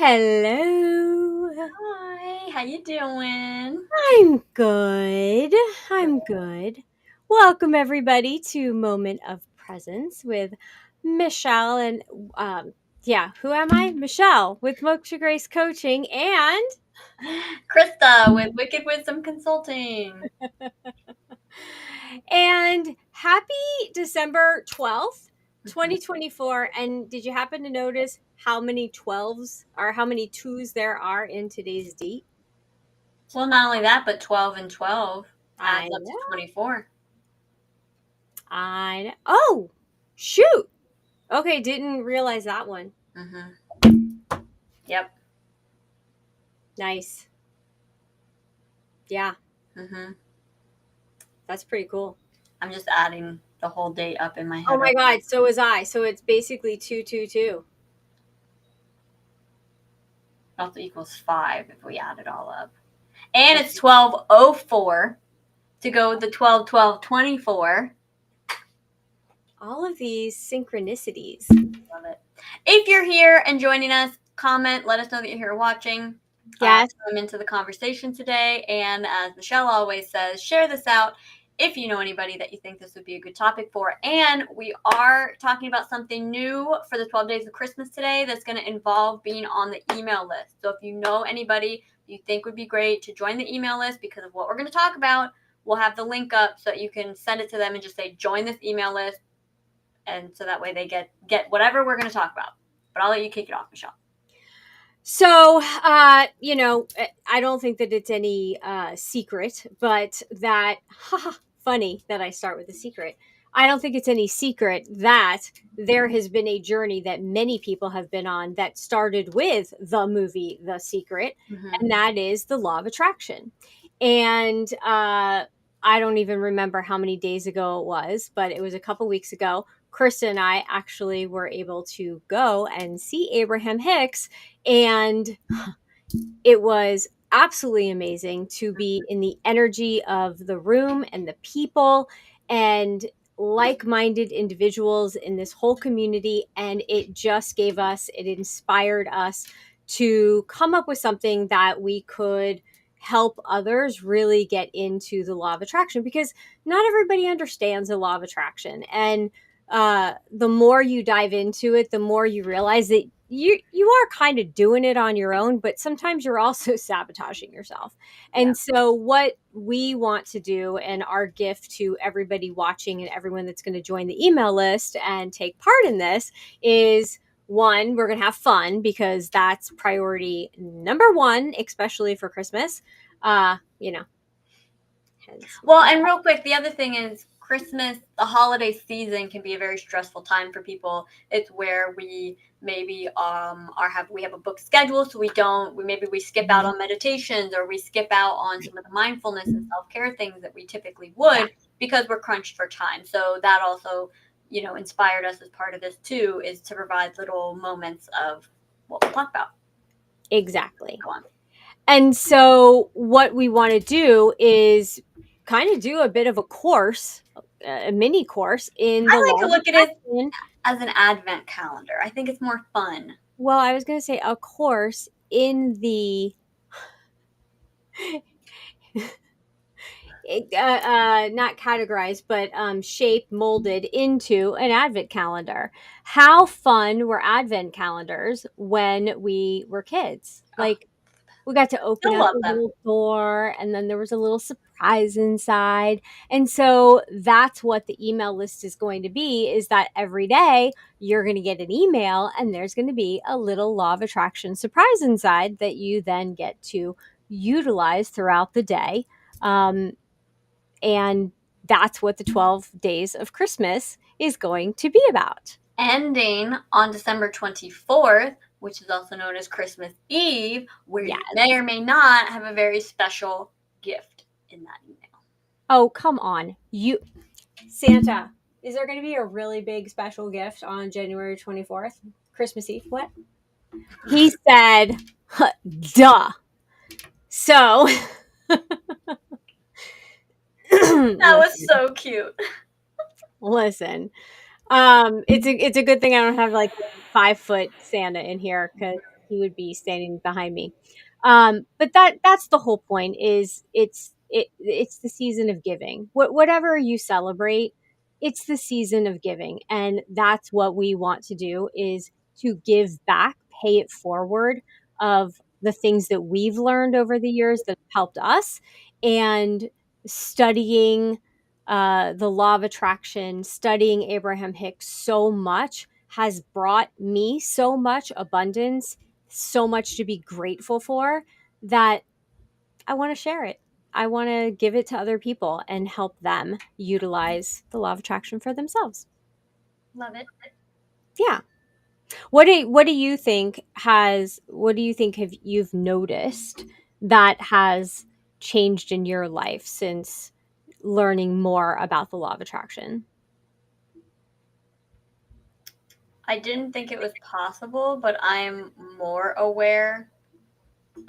Hello. Hi, how you doing? I'm good. I'm good. Welcome everybody to Moment of Presence with Michelle and who am I? Michelle with Moksha Grace Coaching Krista with Wicked Wisdom Consulting. and happy December 12th, 2024. And did you happen to notice how many 12s or how many 2s there are in today's date? Well, not only that, but 12 and 12 I adds up to know. 24. Oh, shoot. Okay, didn't realize that one. Yep. Nice. Yeah, hmm that's pretty cool. I'm just adding the whole date up in my head Oh my right now. God, so was I. So it's basically 222. Also equals 5 if we add it all up. And it's 12:04 to go with the 12/12/24. All of these synchronicities. Love it. If you're here and joining us, comment. Let us know that you're here watching. Yes. Come into the conversation today. And as Michelle always says, share this out if you know anybody that you think this would be a good topic for. And we are talking about something new for the 12 days of Christmas today that's going to involve being on the email list. So if you know anybody you think would be great to join the email list because of what we're going to talk about, we'll have the link up so that you can send it to them and just say, join this email list. And so that way they get whatever we're going to talk about. But I'll let you kick it off, Michelle. So, I don't think that it's any secret, but that, funny that I start with a secret. I don't think it's any secret that there has been a journey that many people have been on that started with the movie The Secret, and that is the law of attraction. And I don't even remember how many days ago it was, but it was a couple weeks ago. Krista and I actually were able to go and see Abraham Hicks, and it was absolutely amazing to be in the energy of the room and the people and like-minded individuals in this whole community. And it inspired us to come up with something that we could help others really get into the law of attraction, because not everybody understands the law of attraction. And the more you dive into it, the more you realize that you are kind of doing it on your own, but sometimes you're also sabotaging yourself. And so what we want to do, and our gift to everybody watching and everyone that's going to join the email list and take part in this, is one, we're going to have fun, because that's priority number one, especially for Christmas. you know Well, and real quick, the other thing is Christmas, the holiday season can be a very stressful time for people. It's where we maybe we have a book schedule, so we skip out on meditations, or we skip out on some of the mindfulness and self-care things that we typically would because we're crunched for time. So that also, inspired us as part of this too, is to provide little moments of what we'll talk about. Exactly. Go on. And so what we want to do is kind of do a bit of a course, a mini course in the I like law to of look at it attraction. as an advent calendar. I think it's more fun. Well, I was going to say a course in the not categorized, but shaped, molded into an advent calendar. How fun were advent calendars when we were kids? Like, we got to open Still up love a them. little door, and then there was a little surprise inside. And so that's what the email list is going to be, is that every day you're going to get an email, and there's going to be a little law of attraction surprise inside that you then get to utilize throughout the day. And that's what the 12 days of Christmas is going to be about. Ending on December 24th, which is also known as Christmas Eve, where you may or may not have a very special gift in that email. Oh, come on. Santa, is there going to be a really big special gift on January 24th? Christmas Eve? What? He said, duh. So. That was so cute. Listen, it's a good thing I don't have like 5-foot Santa in here, because he would be standing behind me. But that's the whole point. Is it's the season of giving. Whatever you celebrate, it's the season of giving, and that's what we want to do, is to give back, pay it forward, of the things that we've learned over the years that have helped us, and studying the law of attraction, studying Abraham Hicks so much has brought me so much abundance, so much to be grateful for, that I want to share it. I want to give it to other people and help them utilize the law of attraction for themselves. Love it. Yeah. What do you think have you've noticed that has changed in your life since learning more about the law of attraction? I didn't think it was possible, but I'm more aware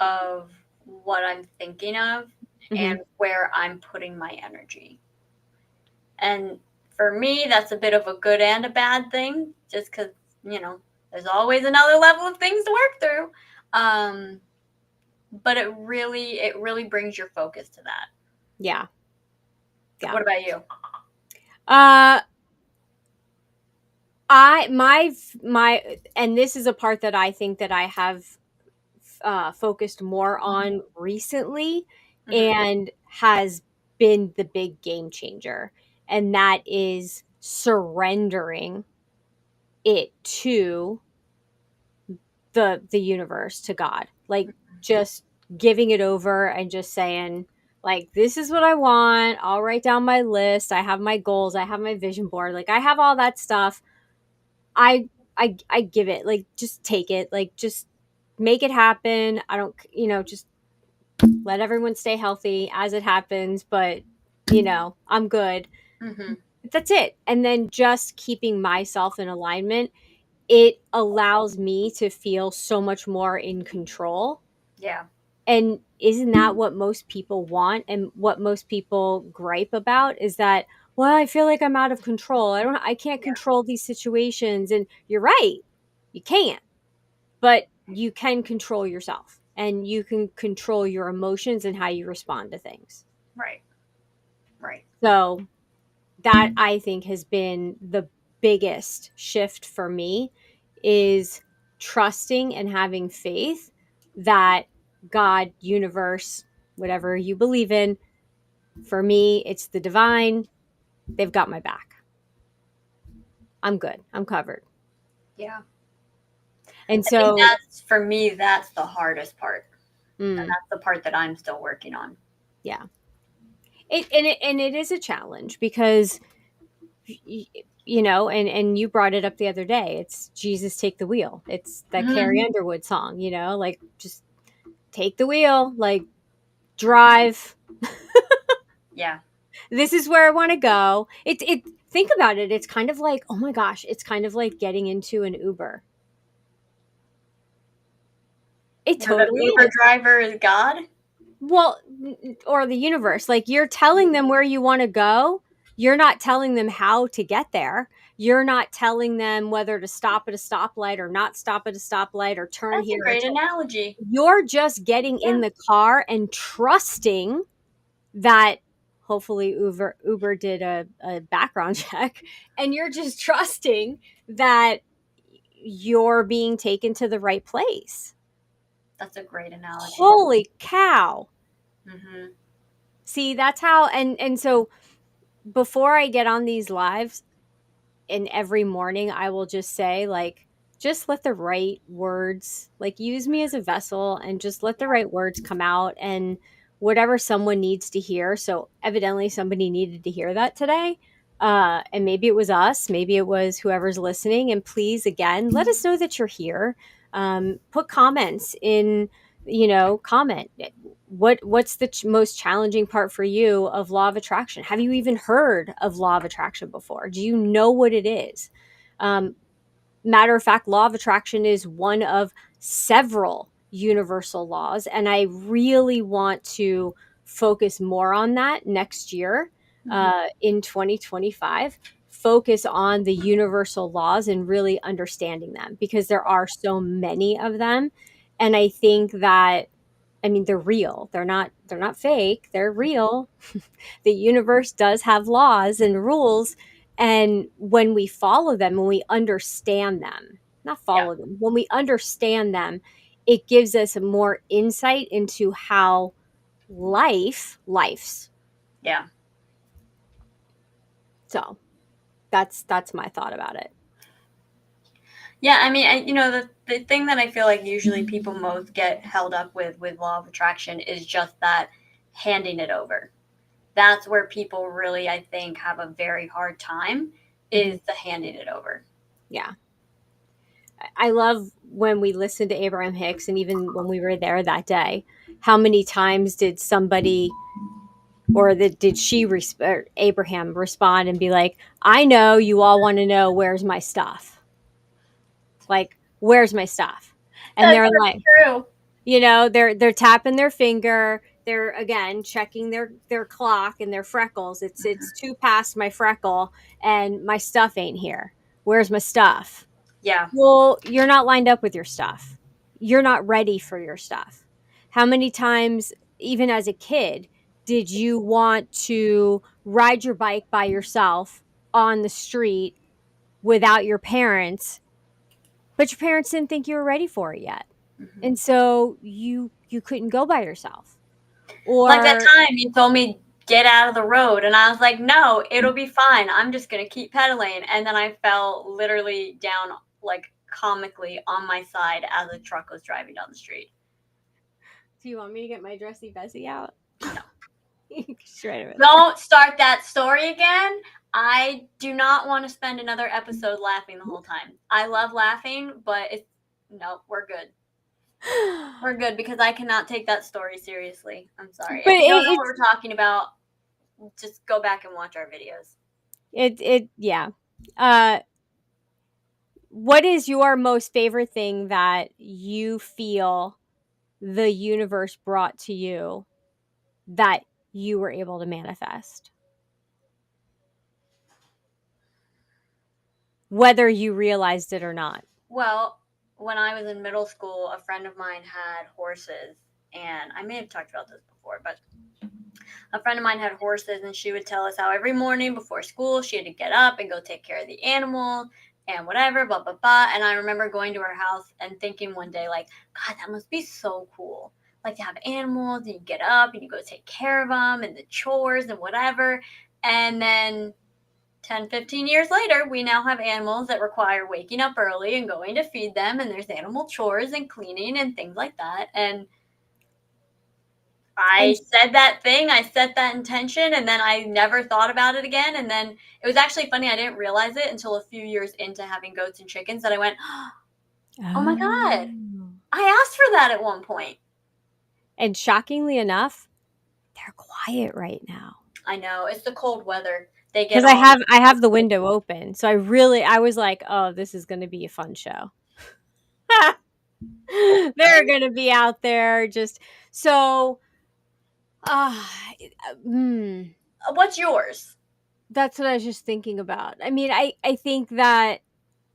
of what I'm thinking of and Mhm. where I'm putting my energy. And for me, that's a bit of a good and a bad thing, just because, you know, there's always another level of things to work through. Um, but it really brings your focus to that. Yeah. Yeah. What about you? Uh my and this is a part that I think that I have focused more on recently, Hmm. and has been the big game changer, and that is surrendering it to the universe, to God. Like, just giving it over and just saying, like, this is what I want. I'll write down my list. I have my goals. I have my vision board. Like, I have all that stuff. I give it. Like, just take it. Like, just make it happen. I don't, just let everyone stay healthy as it happens, but I'm good. Hmm. That's it. And then just keeping myself in alignment, it allows me to feel so much more in control. Yeah. And isn't that what most people want, and what most people gripe about, is that, well, I feel like I'm out of control. I can't Yeah. control these situations. And you're right. You can't. But you can control yourself, and you can control your emotions and how you respond to things. Right. Right. So that, I think, has been the biggest shift for me, is trusting and having faith that God, universe, whatever you believe in, for me, it's the divine. They've got my back. I'm good. I'm covered. Yeah. And I think so, for me, that's the hardest part. And mm, that's the part that I'm still working on. yeah. And it is a challenge, because and you brought it up the other day. It's Jesus take the wheel. It's that Hmm. Carrie Underwood song, like, just take the wheel, like, drive. Yeah. This is where I want to go. It think about it. It's kind of like, oh my gosh, it's kind of like getting into an Uber. It Where the totally Uber is. driver is God. Well, or the universe. Like, you're telling them where you want to go. You're not telling them how to get there. You're not telling them whether to stop at a stoplight or not stop at a stoplight, or turn That's a here or great analogy. you're just getting Yeah. in the car and trusting that, hopefully Uber did a background check, and you're just trusting that you're being taken to the right place. That's a great analogy. Holy cow. Hmm. See, that's how. And so, before I get on these lives, and every morning I will just say, like, just let the right words, like, use me as a vessel, and just let the right words come out, and whatever someone needs to hear. So evidently somebody needed to hear that today. And maybe it was us, maybe it was whoever's listening. And please, again, let us know that you're here. Put comments in, comment. What's the most challenging part for you of law of attraction? Have you even heard of law of attraction before? Do you know what it is? um, Matter of fact, law of attraction is one of several universal laws, and I really want to focus more on that next year, Hmm. in 2025. Focus on the universal laws and really understanding them, because there are so many of them. And I think that, I mean, they're real. They're not fake. They're real. The universe does have laws and rules, and when we follow them, when we understand them, not Yeah. follow them, when we understand them, it gives us more insight into how life's. Yeah. So that's my thought about it. Yeah, I mean, the thing that I feel like usually people most get held up with law of attraction is just that handing it over. That's where people really, I think, have a very hard time, Mhm. is the handing it over. Yeah. I love when we listened to Abraham Hicks, and even when we were there that day, how many times did somebody, or did or Abraham respond and be like, I know you all want to know where's my stuff. Like, where's my stuff? And That's they're so like, true. they're tapping their finger, they're again checking their clock and their freckles. It's two past my freckle, and my stuff ain't here. Where's my stuff? Yeah. Well, you're not lined up with your stuff. You're not ready for your stuff. How many times, even as a kid, did you want to ride your bike by yourself on the street without your parents, but your parents didn't think you were ready for it yet? Hmm. And so you couldn't go by yourself. Like that Or time you told me get out of the road, and I was like, no, it'll be fine. I'm just gonna keep pedaling, and then I fell literally down, like comically on my side as a truck was driving down the street. do you want me to get my dressy Bessie out? No. She's right over there. Don't start that story again. I do not want to spend another episode laughing the whole time. I love laughing, but it's no, we're good. We're good because I cannot take that story seriously. I'm sorry. But If you don't know what it's we're talking about, just go back and watch our videos. it yeah. Uh what is your most favorite thing that you feel the universe brought to you that you were able to manifest, whether you realized it or not? Well, when I was in middle school, a friend of mine had horses, and I may have talked about this before, but a friend of mine had horses, and she would tell us how every morning before school she had to get up and go take care of the animal and whatever, blah blah blah. And I remember going to her house and thinking one day, like, God, that must be so cool. Like to have animals, and you get up and you go take care of them and the chores and whatever. And then 10, 15 years later, we now have animals that require waking up early and going to feed them, and there's animal chores and cleaning and things like that. And And I said that thing, I set that intention, and then I never thought about it again. And then it was actually funny, I didn't realize it until a few years into having goats and chickens that I went, oh my God, oh, I asked for that at one point. and shockingly enough, they're quiet right now I know, it's the cold weather. They get because all I have the window open, so I was like, oh, this is going to be a fun show. They're going to be out there just so. uh, hmm. What's yours? That's what I was just thinking about. I mean, I think that,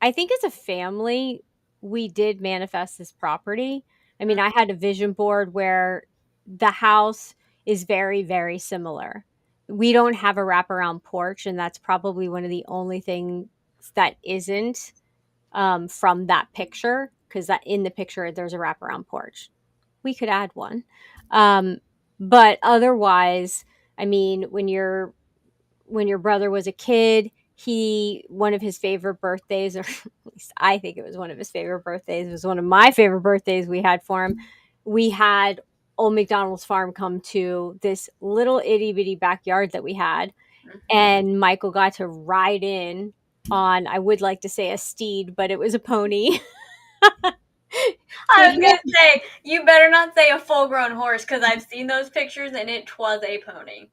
I think as a family, we did manifest this property. I mean, I had a vision board where the house is very, very similar. We don't have a wraparound porch, and that's probably one of the only things that isn't, from that picture, because that in the picture there's a wraparound porch. We could add one, um, but otherwise, I mean, when your brother was a kid, he one of his favorite birthdays, or at least I think it was one of his favorite birthdays, it was one of my favorite birthdays we had for him. We had Old McDonald's farm come to this little itty bitty backyard that we had, Mhm. and Michael got to ride in on, I would like to say a steed, but it was a pony. So I was he gonna say, you better not say a full grown horse because I've seen those pictures and it was a pony.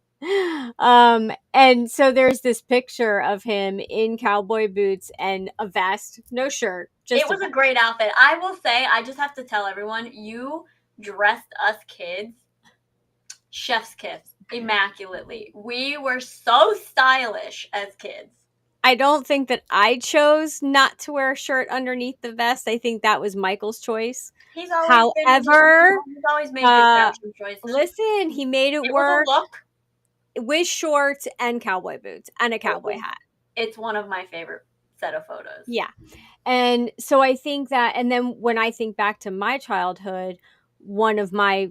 and so there's this picture of him in cowboy boots and a vest, no shirt, It just a was a vest. great outfit. I will say, I just have to tell everyone, you dressed us kids chef's kiss immaculately. We were so stylish as kids. I don't think that I chose not to wear a shirt underneath the vest. I think that was Michael's choice. He's always been However, he's always made good uh, fashion choices. listen, he made it It was a work look. with shorts and cowboy boots and a It cowboy was hat. it's one of my favorite set of photos. Yeah. And so I think that, and then when I think back to my childhood, one of my,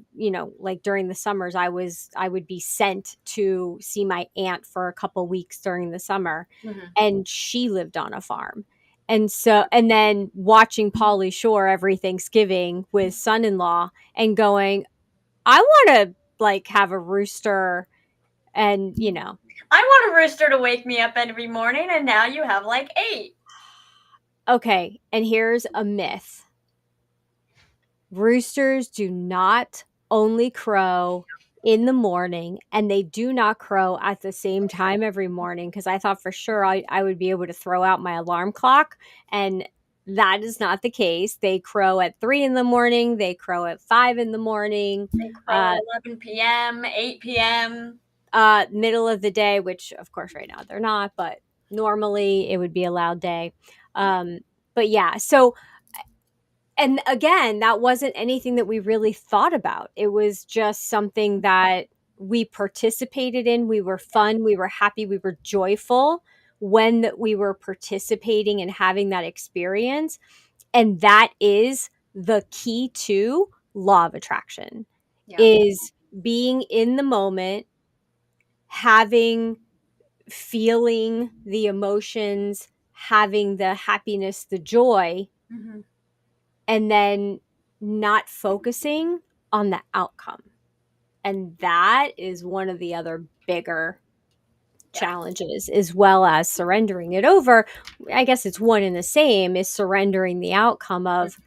like during the summers, I would be sent to see my aunt for a couple weeks during the summer, Mhm. and she lived on a farm. And so, and then watching Pauly Shore every Thanksgiving with son in law and going, I want to like have a rooster and, I want a rooster to wake me up every morning, and now you have like 8. okay. And here's a myth: roosters do not only crow in the morning, and they do not crow at the same time every morning, because I thought for sure I would be able to throw out my alarm clock, and that is not the case. They crow at 3 in the morning, they crow at 5 in the morning, They crow at uh, 11 p.m., 8 p.m. middle of the day, which of course right now they're not, but normally it would be a loud day. Um, but yeah, so, and again, that wasn't anything that we really thought about. It was just something that we participated in. We were fun, we were happy, we were joyful when we were participating and having that experience. And that is the key to law of attraction, Yeah. is being in the moment, having, feeling the emotions, having the happiness, the joy, Mhm. and then not focusing on the outcome. And that is one of the other bigger Yeah. challenges, as well as surrendering it over. I guess it's one and the same, is surrendering the outcome of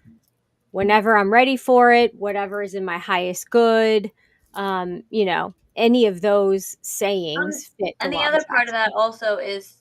whenever I'm ready for it, whatever is in my highest good. Any of those Um, sayings fit the and the law of other part of that attraction. also is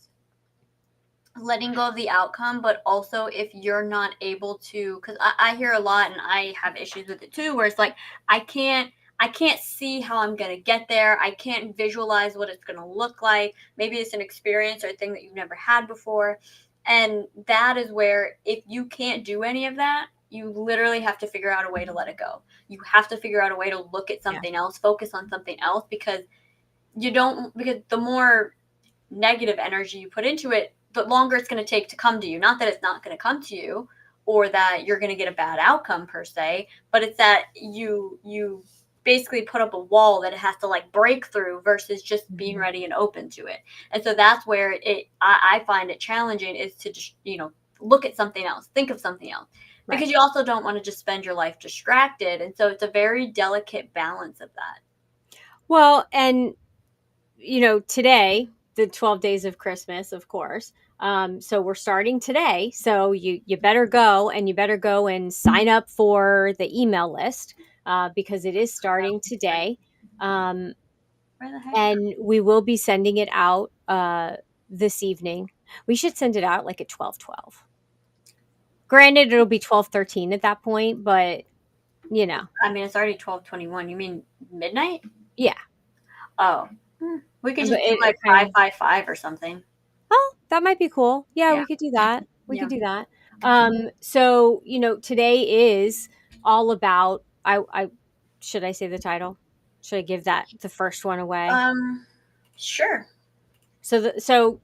letting go of the outcome, but also if you're not able to, because I hear a lot and I have issues with it too, where it's like I can't I can't see how I'm gonna get there. I can't visualize what it's gonna look like. Maybe it's an experience or a thing that you've never had before. And that is where if you can't do any of that, you literally have to figure out a way to let it go. You have to figure out a way to look at Yeah. something else, focus on something else, because the more negative energy you put into it, the longer it's going to take to come to you. Not that it's not going to come to you or that you're going to get a bad outcome per se, but it's that you basically put up a wall that it has to like break through versus just being Mhm. ready and open to it. And so that's where I find it challenging, is to just, look at something else, think of something else. Right. Because you also don't want to just spend your life distracted. And so it's a very delicate balance of that. Well, and today, the 12 days of Christmas, of course. So we're starting today. So you better go, and you better go and sign up for the email list, because it is starting today. Um, Where the heck? and we will be sending it out this evening. We should send it out like at 12:12. Granted, it'll be 12:13 at that point, but you know, I mean, it's already 12:21. You mean midnight? yeah. Oh, we could But just do it like kind of, 555 or something. oh, that might be cool. Yeah, Yeah, we could do that. We yeah. could do that. So today is all about. I should I say the title? Should I give that the first one away? Um, sure. So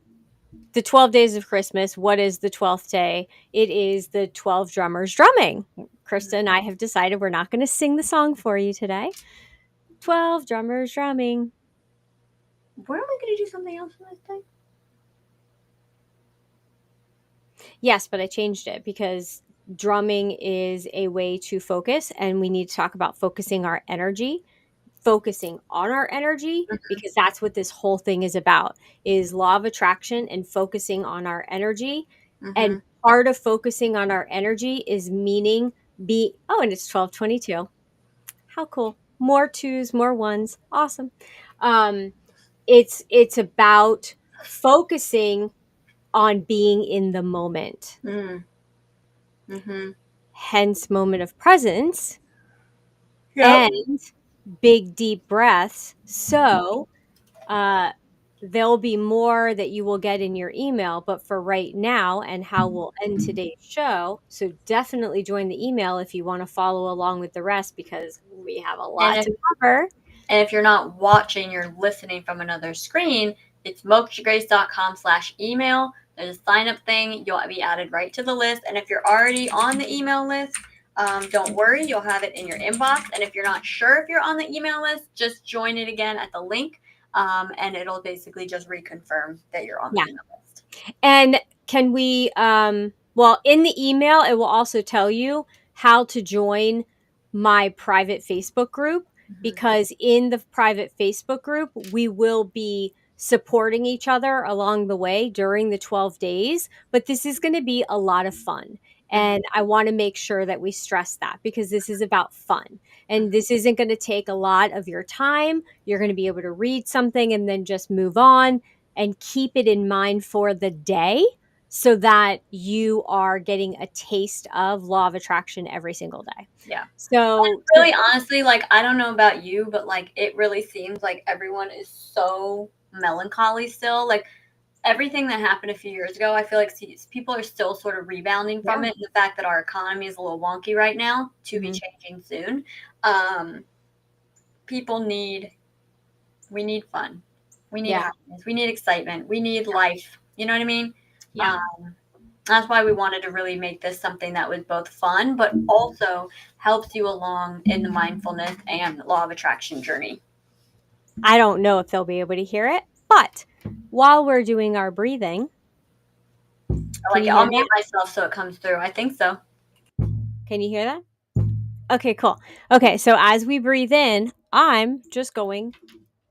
the 12 days of Christmas. What is the 12th day? It is the 12 drummers drumming. Krista and I have decided we're not going to sing the song for you today. 12 drummers drumming. Weren't we going to do something else for this thing? Yes, but I changed it because drumming is a way to focus, and we need to talk about focusing our energy, focusing on our energy, because that's what this whole thing is about, is law of attraction and focusing on our energy. And Mm-hmm. part of focusing on our energy is meaning be oh, and it's 12:22. How cool. More twos, more ones. Awesome. Um it's about focusing on being in the moment, Mm-hmm. Mm-hmm. hence moment of presence Yep. and big deep breaths. So there'll be more that you will get in your email, but for right now and how we'll end today's show, so definitely join the email if you want to follow along with the rest because we have a And lot if to cover. And if you're not watching, you're listening from another screen, it's mokshagrace.com/email. There's a sign up thing. You'll be added right to the list. And if you're already on the email list, don't worry, you'll have it in your inbox. And if you're not sure if you're on the email list, just join it again at the link. And it'll basically just reconfirm that you're on the Yeah. email list. And can we, well, in the email, it will also tell you how to join my private Facebook group because in the private Facebook group, we will be supporting each other along the way during the 12 days. But this is going to be a lot of fun. And I want to make sure that we stress that because this is about fun. And this isn't going to take a lot of your time. You're going to be able to read something and then just move on and keep it in mind for the day so that you are getting a taste of law of attraction every single day. Yeah. So, Really, honestly, like, I don't know about you, but like, it really seems like everyone is so melancholy still. Like, everything that happened a few years ago, I feel like people are still sort of rebounding from yeah. it. And the fact that our economy is a little wonky right now, to be Mhm. changing soon. Um, people we need fun. We need Yeah. happiness. We need excitement. We need life. You know what I mean? Yeah. Um, that's why we wanted to really make this something that was both fun, but also helps you along in the mindfulness and law of attraction journey. I don't know if they'll be able to hear it, but while we're doing our breathing, can you I'll hear mute that? myself so it comes through. I think so. Can you hear that? Okay, cool. Okay, so as we breathe in, I'm just going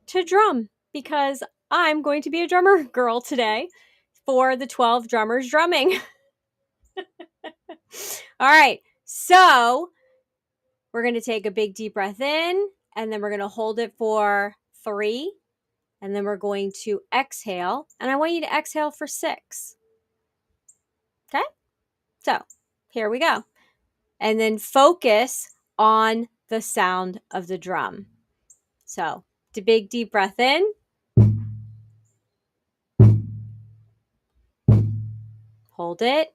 to drum because I'm going to be a drummer girl today for the 12 drummers drumming. All right. So we're going to take a big deep breath in and then we're going to hold it for 3. And then we're going to exhale. And I want you to exhale for 6. Okay. So here we go. And then focus on the sound of the drum. So the big deep breath in. Hold it.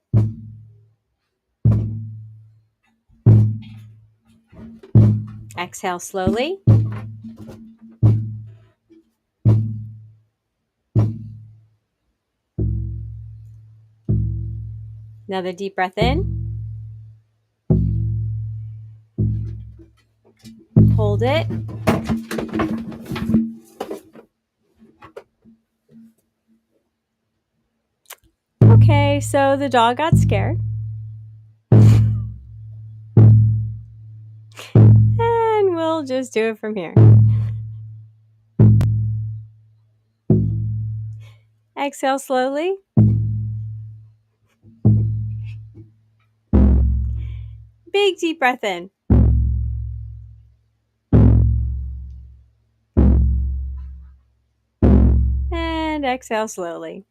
Exhale slowly. Another deep breath in. Hold it. Okay, so the dog got scared. And we'll just do it from here. Exhale slowly. Big deep breath in. And exhale slowly.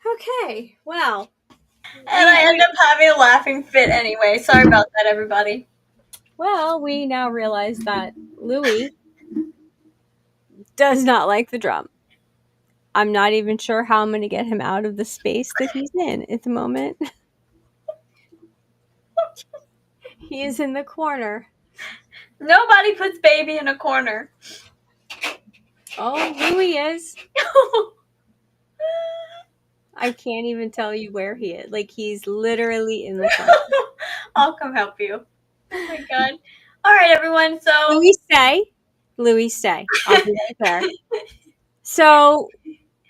Okay, well, And I end up having a laughing fit anyway. Sorry about that, everybody. we now realize that Louis does not like the drum. I'm not even sure how I'm going to get him out of the space that he's in at the moment. He is in the corner. Nobody puts baby in a corner. Oh, Louis is. I can't even tell you where he is. Like, he's literally in the corner. I'll come help you. Oh my god. All right, everyone. So Louis, stay. Louis, stay. I'll be right there. So,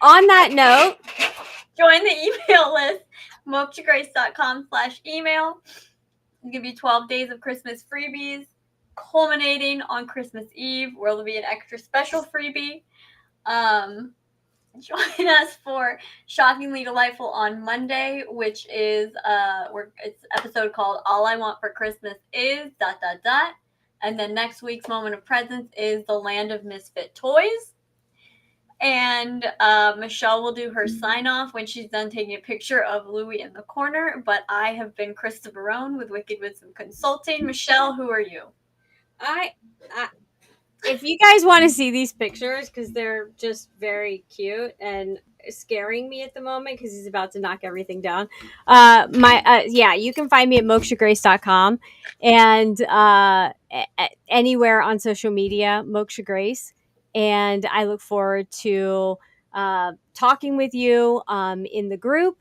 on that note, join the email list, mokshagrace.com/email. I'll give you 12 days of Christmas freebies, culminating on Christmas Eve, where there'll be an extra special freebie. Join us for Shockingly Delightful on Monday, which is it's an episode called All I Want for Christmas Is ... And then next week's Moment of Presence is The Land of Misfit Toys. And Michelle will do her sign off when she's done taking a picture of Louie in the corner. But I have been Krista Barone with Wicked Wisdom Consulting. Michelle, who are you? I, I if you guys want to see these pictures, because they're just very cute and scaring me at the moment because he's about to knock everything down. My Yeah, you can find me at mokshagrace.com and anywhere on social media, Moksha Grace. And I look forward to talking with you in the group,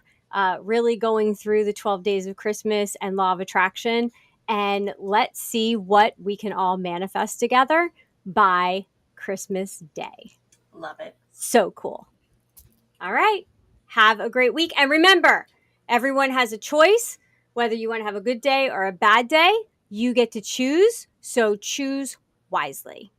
really going through the 12 days of Christmas and law of attraction. And let's see what we can all manifest together by Christmas Day. Love it. So cool. All right. Have a great week. And remember, everyone has a choice. Whether you want to have a good day or a bad day, you get to choose. So choose wisely.